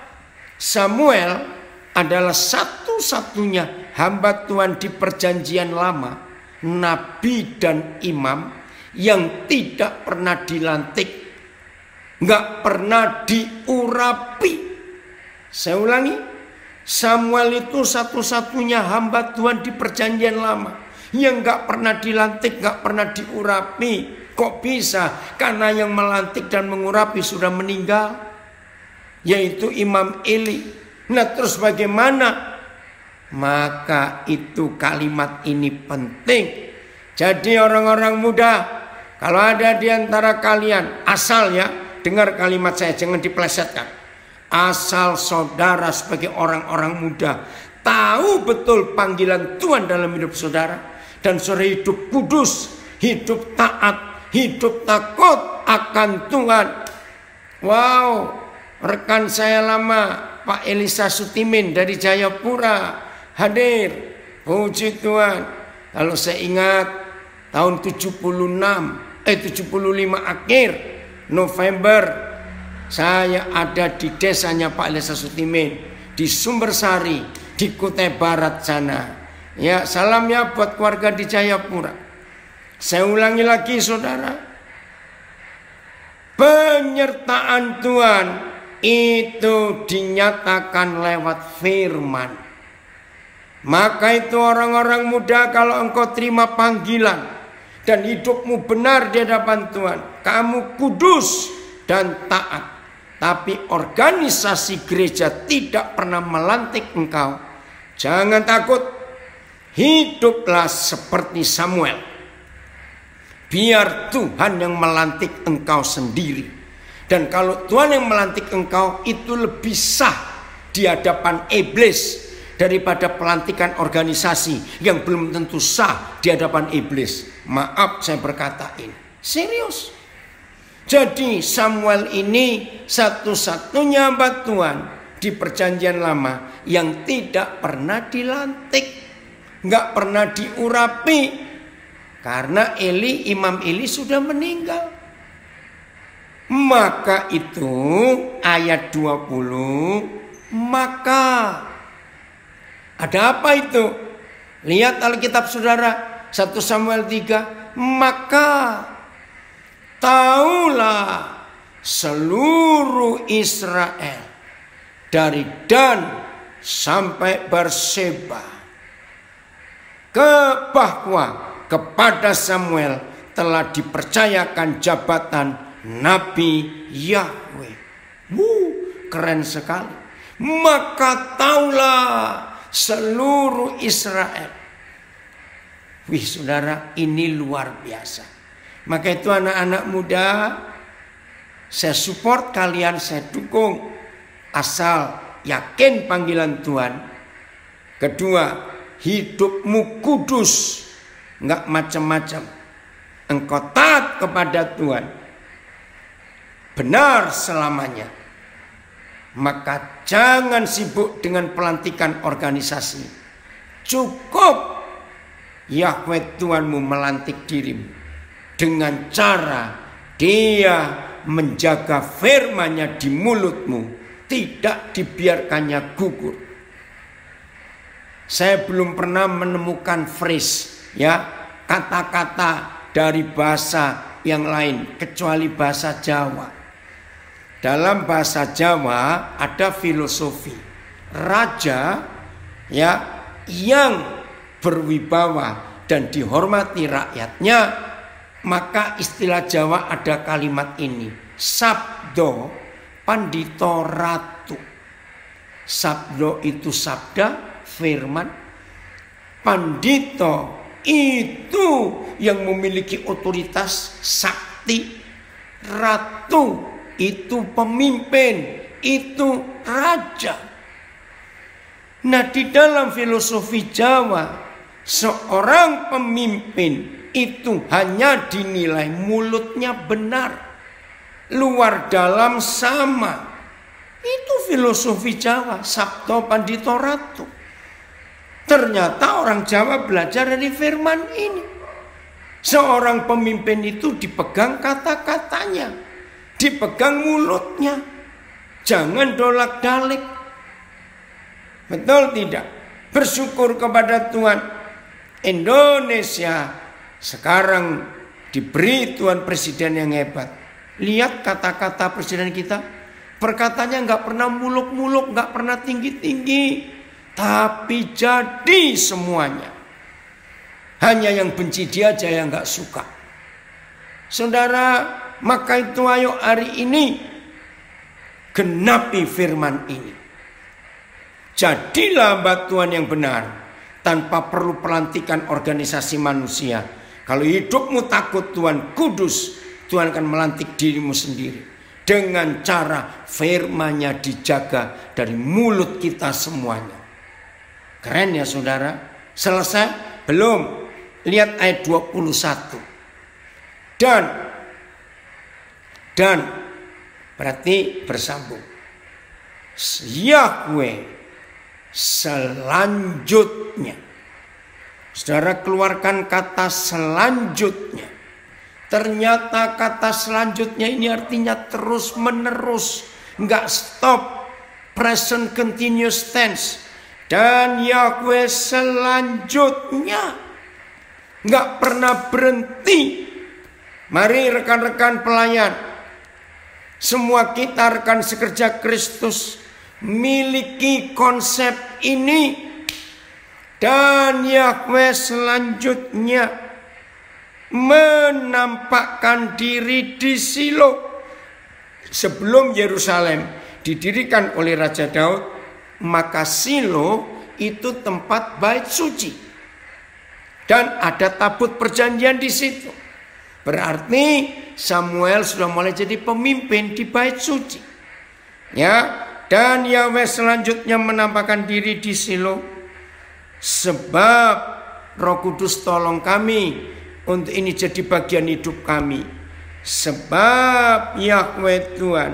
Samuel adalah satu-satunya hamba Tuhan di perjanjian lama, nabi dan imam yang tidak pernah dilantik, nggak pernah diurapi. Saya ulangi, Samuel itu satu-satunya hamba Tuhan di perjanjian lama yang nggak pernah dilantik, nggak pernah diurapi. Kok bisa? Karena yang melantik dan mengurapi sudah meninggal, yaitu Imam Eli. Nah, terus bagaimana? Maka itu kalimat ini penting. Jadi orang-orang muda, kalau ada di antara kalian, asal ya, dengar kalimat saya, jangan dipelesetkan. Asal saudara sebagai orang-orang muda tahu betul panggilan Tuhan dalam hidup saudara, dan saudara hidup kudus, hidup taat, hidup takut akan Tuhan. Wow, rekan saya lama Pak Elisa Sutimin dari Jayapura hadir. Puji Tuhan. Kalau saya ingat tahun 75 akhir November, saya ada di desanya Pak Elisa Sutimin di Sumbersari, di Kutai Barat sana. Ya, salam ya buat keluarga di Jayapura. Saya ulangi lagi saudara, penyertaan Tuhan itu dinyatakan lewat firman. Maka itu orang-orang muda, kalau engkau terima panggilan dan hidupmu benar di hadapan Tuhan, kamu kudus dan taat, tapi organisasi gereja tidak pernah melantik engkau, jangan takut. Hiduplah seperti Samuel. biar Tuhan yang melantik engkau sendiri. Dan kalau Tuhan yang melantik engkau, itu lebih sah di hadapan iblis daripada pelantikan organisasi yang belum tentu sah di hadapan iblis. Maaf saya berkata ini serius. Jadi Samuel ini satu-satunya hamba Tuhan di perjanjian lama yang tidak pernah dilantik, nggak pernah diurapi, karena Imam Eli sudah meninggal. Maka itu ayat 20, maka ada apa itu? Lihat Alkitab saudara, 1 Samuel 3, maka taulah seluruh Israel dari Dan sampai Berseba bahwa kepada Samuel telah dipercayakan jabatan Nabi Yahweh. Keren sekali. Maka taulah seluruh Israel. Wih saudara, ini luar biasa. Maka itu anak-anak muda, saya support kalian, saya dukung. Asal yakin panggilan Tuhan. Kedua, hidupmu kudus, nggak macam-macam. Engkau taat kepada Tuhan, benar selamanya. Maka jangan sibuk dengan pelantikan organisasi. Cukup Yahweh Tuhanmu melantik dirimu dengan cara Dia menjaga firman-Nya di mulutmu, tidak dibiarkannya gugur. Saya belum pernah menemukan phrase, ya, kata-kata dari bahasa yang lain kecuali bahasa Jawa. Dalam bahasa Jawa ada filosofi. Raja, ya, yang berwibawa dan dihormati rakyatnya, maka istilah Jawa ada kalimat ini, sabdo pandito ratu. Sabdo itu sabda, firman. Pandito itu yang memiliki otoritas, sakti. Ratu itu pemimpin, itu raja. Nah, di dalam filosofi Jawa, seorang pemimpin itu hanya dinilai mulutnya benar, luar dalam sama. Itu filosofi Jawa, sabdo pandito ratu. Ternyata orang Jawa belajar dari firman ini. Seorang pemimpin itu dipegang kata-katanya, dipegang mulutnya, jangan dolak-dalik. Betul tidak? Bersyukur kepada Tuhan. Indonesia sekarang diberi Tuhan presiden yang hebat. Lihat kata-kata presiden kita, perkataannya nggak pernah muluk-muluk, nggak pernah tinggi-tinggi, tapi jadi semuanya. Hanya yang benci dia aja yang nggak suka. Saudara, maka itu ayo hari ini genapi firman ini. Jadilah hamba Tuhan yang benar tanpa perlu pelantikan organisasi manusia. Kalau hidupmu takut Tuhan, kudus, Tuhan akan melantik dirimu sendiri dengan cara firman-Nya dijaga dari mulut kita semuanya. Keren ya saudara? Selesai? Belum. Lihat ayat 21. Dan berarti bersambung. Yahweh selanjutnya. Saudara keluarkan kata selanjutnya. Ternyata kata selanjutnya ini artinya terus menerus, nggak stop, present continuous tense. Dan Yahweh selanjutnya, nggak pernah berhenti. Mari rekan-rekan pelayan, semua kita rekan sekerja Kristus miliki konsep ini. Dan Yahweh selanjutnya menampakkan diri di Shilo. Sebelum Yerusalem didirikan oleh Raja Daud, maka Shilo itu tempat bait suci. Dan ada tabut perjanjian di situ. Berarti Samuel sudah mulai jadi pemimpin di bait suci. Ya, dan Yahweh selanjutnya menampakkan diri di Shilo. Sebab Roh Kudus tolong kami untuk ini jadi bagian hidup kami. Sebab Yahweh Tuhan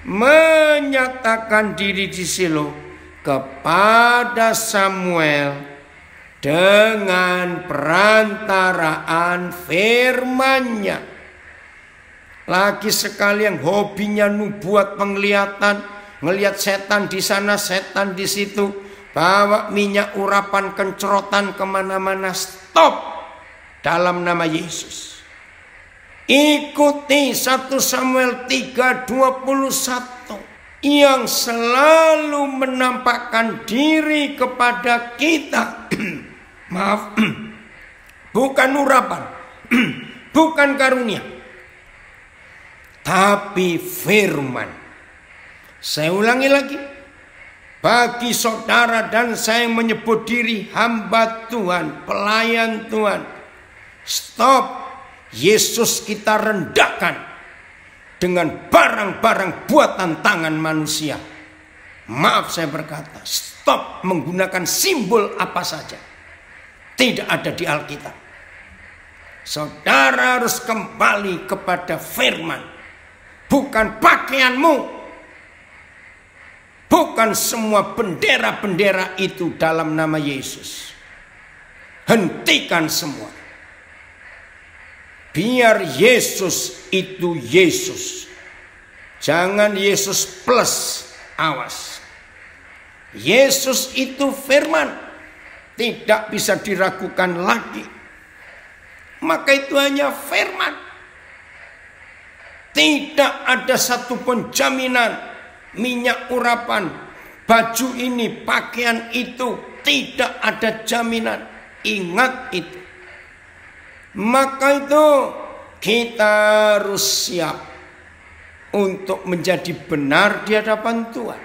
menyatakan diri di Shilo kepada Samuel dengan perantaraan firman-Nya. Lagi sekali yang hobinya nubuat penglihatan, ngelihat setan di sana, setan di situ, bawa minyak urapan kencrotan kemana-mana, stop dalam nama Yesus. Ikuti 1 Samuel 3:21 yang selalu menampakkan diri kepada kita. Maaf, bukan urapan, bukan karunia, tapi firman. Saya ulangi lagi, bagi saudara dan saya yang menyebut diri hamba Tuhan, pelayan Tuhan, stop. Yesus kita rendahkan dengan barang-barang buatan tangan manusia. Maaf saya berkata, stop menggunakan simbol apa saja. Tidak ada di Alkitab. Saudara harus kembali kepada firman. Bukan pakaianmu. Bukan semua bendera-bendera itu dalam nama Yesus. Hentikan semua. Biar Yesus itu Yesus. Jangan Yesus plus. Awas. Yesus itu firman. Tidak bisa diragukan lagi. Maka itu hanya firman. Tidak ada satupun jaminan. Minyak urapan, baju ini, pakaian itu. Tidak ada jaminan. Ingat itu. Maka itu kita harus siap untuk menjadi benar di hadapan Tuhan.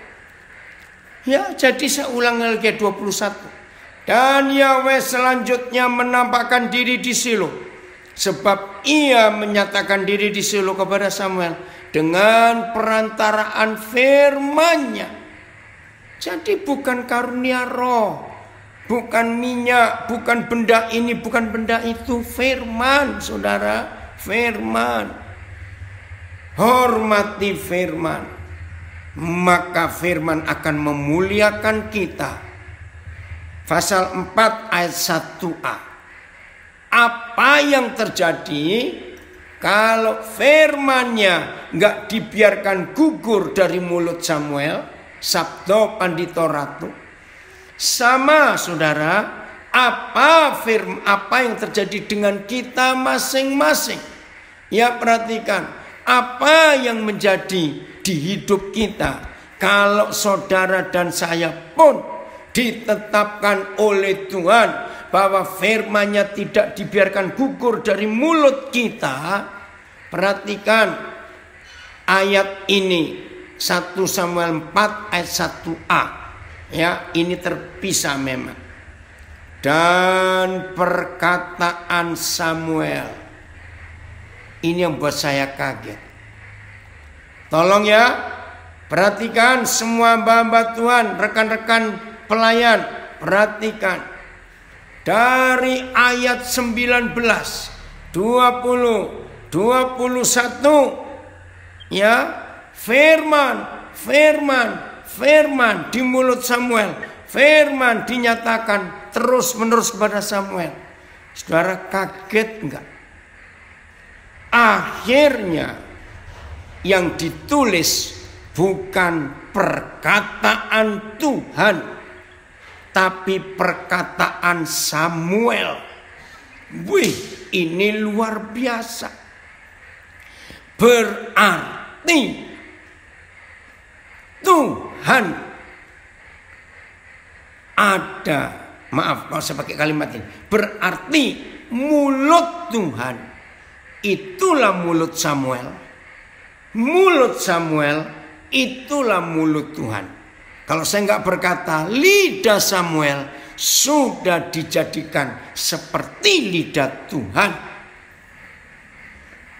Ya, jadi saya ulang lagi 21. Dan Yahweh selanjutnya menampakkan diri di Shilo. Sebab ia menyatakan diri di Shilo kepada Samuel dengan perantaraan firman-Nya. Jadi bukan karunia roh, bukan minyak, bukan benda ini, bukan benda itu. Firman, saudara, firman. Hormati firman. Maka firman akan memuliakan kita. Pasal 4 ayat 1a. Apa yang terjadi kalau firman-Nya nggak dibiarkan gugur dari mulut Samuel, Sabdo Pandito Ratu? Sama saudara, apa yang terjadi dengan kita masing-masing? Ya, perhatikan apa yang menjadi di hidup kita kalau saudara dan saya pun ditetapkan oleh Tuhan bahwa firman-Nya tidak dibiarkan gugur dari mulut kita. Perhatikan ayat ini, 1 Samuel 4 ayat 1a. Ya, ini terpisah memang. Dan perkataan Samuel, ini yang buat saya kaget. Tolong ya, perhatikan semua hamba-hamba Tuhan, rekan-rekan pelayan, perhatikan. Dari ayat 19, 20, 21, ya, firman di mulut Samuel, firman dinyatakan terus menerus kepada Samuel. Saudara kaget enggak? Akhirnya yang ditulis bukan perkataan Tuhan, tapi perkataan Samuel. Wih, ini luar biasa. Berarti Tuhan ada. Maaf kalau saya pakai kalimat ini. Berarti mulut Tuhan itulah mulut Samuel. Mulut Samuel itulah mulut Tuhan. Kalau saya nggak berkata, lidah Samuel sudah dijadikan seperti lidah Tuhan.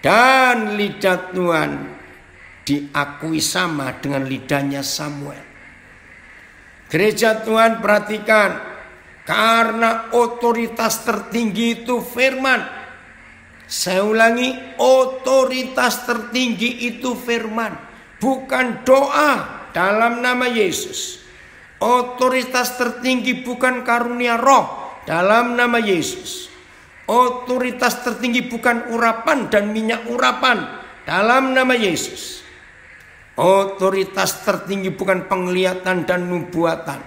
Dan lidah Tuhan diakui sama dengan lidahnya Samuel. Gereja Tuhan, perhatikan, karena otoritas tertinggi itu firman. Saya ulangi, otoritas tertinggi itu firman, bukan doa dalam nama Yesus. Otoritas tertinggi bukan karunia roh dalam nama Yesus. Otoritas tertinggi bukan urapan dan minyak urapan dalam nama Yesus. Otoritas tertinggi bukan penglihatan dan nubuatan.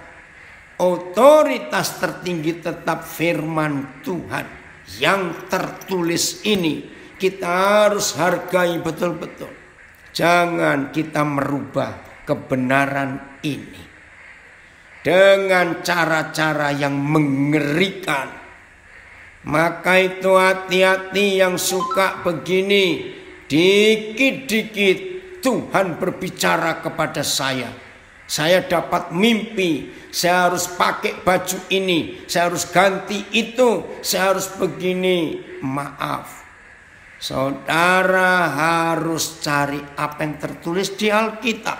Otoritas tertinggi tetap firman Tuhan yang tertulis ini. Kita harus hargai betul-betul. Jangan kita merubah kebenaran ini dengan cara-cara yang mengerikan. Maka itu hati-hati yang suka begini. Dikit-dikit Tuhan berbicara kepada saya. Saya dapat mimpi, saya harus pakai baju ini, saya harus ganti itu, saya harus begini. Maaf, saudara harus cari apa yang tertulis di Alkitab,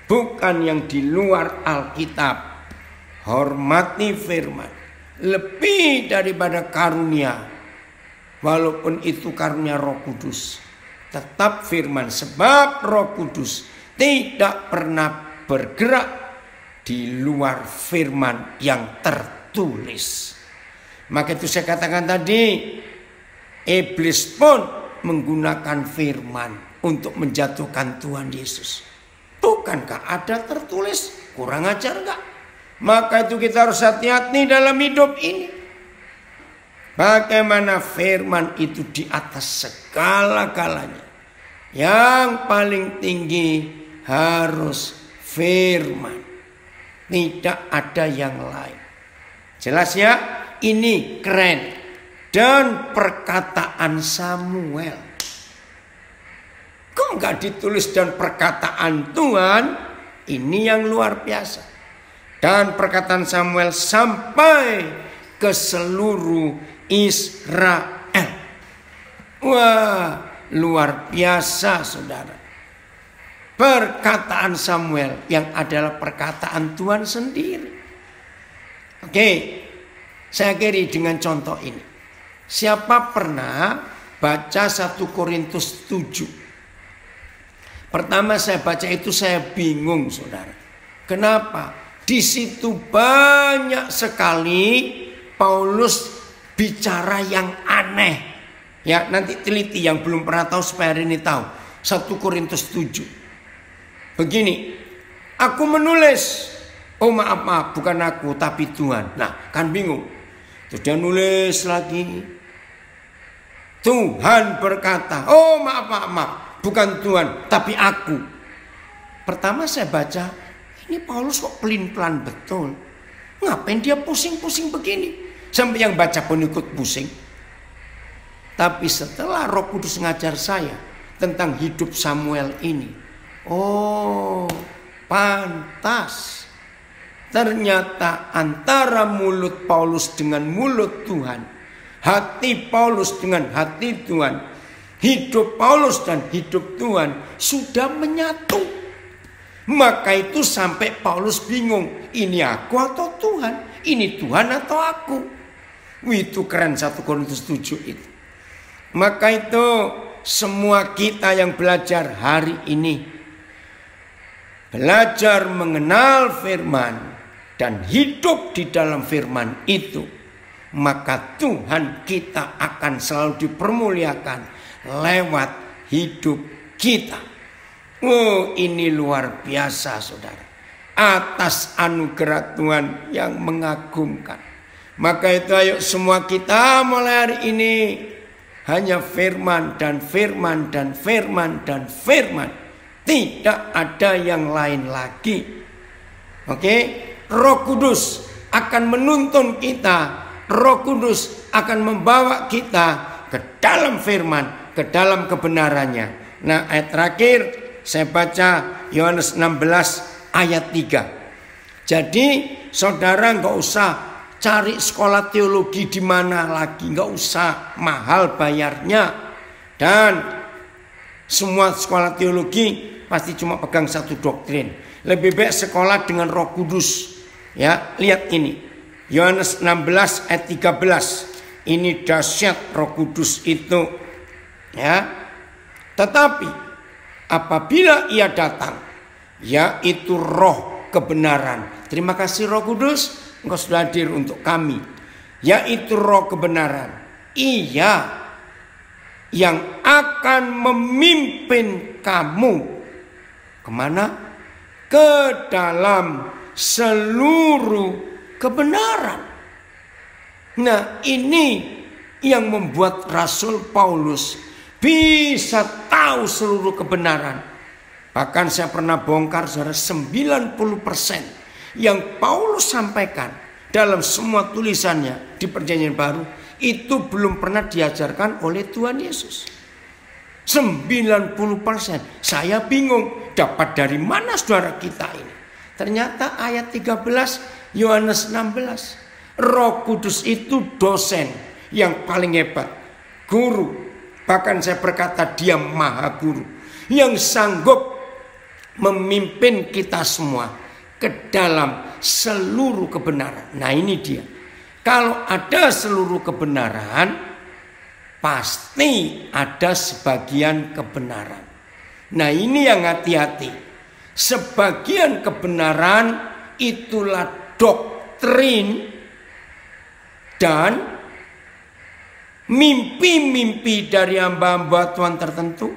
bukan yang di luar Alkitab. Hormati firman lebih daripada karunia, walaupun itu karunia Roh Kudus. Tetap firman, sebab Roh Kudus tidak pernah bergerak di luar firman yang tertulis. Maka itu saya katakan tadi, iblis pun menggunakan firman untuk menjatuhkan Tuhan Yesus. Bukankah ada tertulis? Kurang ajar enggak? Maka itu kita harus hati-hati dalam hidup ini. Bagaimana firman itu di atas segala-galanya. Yang paling tinggi harus firman. Tidak ada yang lain. Jelas ya? Ini keren. Dan perkataan Samuel. Kok enggak ditulis dan perkataan Tuhan? Ini yang luar biasa. Dan perkataan Samuel sampai ke seluruh Israel. Wah, luar biasa saudara. Perkataan Samuel yang adalah perkataan Tuhan sendiri. Oke, saya akhiri dengan contoh ini. Siapa pernah baca 1 Korintus 7? Pertama saya baca itu saya bingung saudara. Kenapa? Di situ banyak sekali Paulus bicara yang aneh. Ya, nanti teliti yang belum pernah tahu supaya hari ini tahu. 1 Korintus 7. Begini, aku menulis. Oh maaf, bukan aku tapi Tuhan. Nah, kan bingung. Terus dia nulis lagi. Tuhan berkata, oh maaf, bukan Tuhan tapi aku. Pertama saya baca, ini Paulus kok pelin-pelan betul. Ngapain dia pusing-pusing begini? Sampai yang baca pun ikut pusing. Tapi setelah Roh Kudus ngajar saya tentang hidup Samuel ini. Oh, pantas. Ternyata antara mulut Paulus dengan mulut Tuhan, hati Paulus dengan hati Tuhan, hidup Paulus dan hidup Tuhan sudah menyatu. Maka itu sampai Paulus bingung, ini aku atau Tuhan? Ini Tuhan atau aku? Itu keren 1 Korintus 7 itu. Maka itu semua kita yang belajar hari ini, belajar mengenal firman dan hidup di dalam firman itu, maka Tuhan kita akan selalu dipermuliakan lewat hidup kita. Oh, ini luar biasa saudara. Atas anugerah Tuhan yang mengagumkan. Maka itu ayo semua kita mulai hari ini hanya firman dan firman dan firman dan firman. Tidak ada yang lain lagi. Oke? Roh Kudus akan menuntun kita. Roh Kudus akan membawa kita ke dalam firman, ke dalam kebenarannya. Nah, ayat terakhir saya baca Yohanes 16 ayat 3. Jadi saudara nggak usah cari sekolah teologi di mana lagi, nggak usah, mahal bayarnya. Dan semua sekolah teologi pasti cuma pegang satu doktrin. Lebih baik sekolah dengan Roh Kudus. Ya, lihat ini. Yohanes 16 ayat 13. Ini dahsyat Roh Kudus itu. Ya. Tetapi apabila Ia datang, yaitu Roh kebenaran. Terima kasih Roh Kudus, Engkau sudah hadir untuk kami. Yaitu Roh kebenaran. Ia yang akan memimpin kamu kemana? Ke dalam seluruh kebenaran. Nah, ini yang membuat Rasul Paulus bisa tahu seluruh kebenaran. Bahkan saya pernah bongkar, saudara, 90% yang Paulus sampaikan dalam semua tulisannya di Perjanjian Baru itu belum pernah diajarkan oleh Tuhan Yesus. 90%. Saya bingung, dapat dari mana saudara kita ini? Ternyata ayat 13 Yohanes 16. Roh Kudus itu dosen yang paling hebat, guru. Bahkan saya berkata dia maha guru yang sanggup memimpin kita semua ke dalam seluruh kebenaran. Nah, ini dia. Kalau ada seluruh kebenaran, pasti ada sebagian kebenaran. Nah, ini yang hati-hati. Sebagian kebenaran itulah doktrin dan mimpi-mimpi dari hamba-hamba Tuhan tertentu.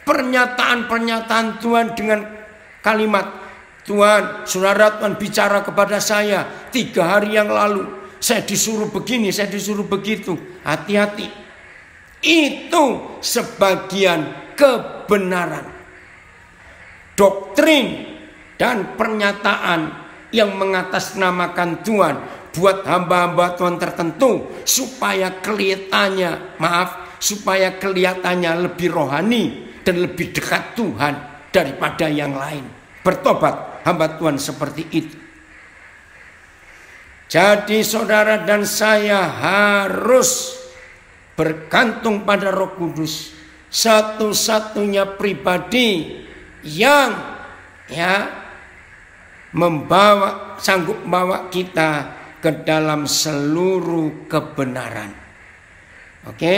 Pernyataan-pernyataan Tuhan dengan kalimat, Tuhan, saudara Tuhan bicara kepada saya 3 hari yang lalu. Saya disuruh begini, saya disuruh begitu. Hati-hati. Itu sebagian kebenaran. Doktrin dan pernyataan yang mengatasnamakan Tuhan buat hamba-hamba Tuhan tertentu supaya kelihatannya lebih rohani dan lebih dekat Tuhan daripada yang lain. Bertobat hamba Tuhan seperti itu. Jadi saudara dan saya harus bergantung pada Roh Kudus, satu-satunya pribadi yang sanggup membawa kita ke dalam seluruh kebenaran. Oke,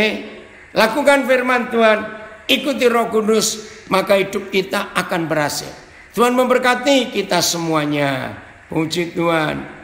lakukan firman Tuhan, ikuti Roh Kudus, maka hidup kita akan berhasil. Tuhan memberkati kita semuanya. Puji Tuhan.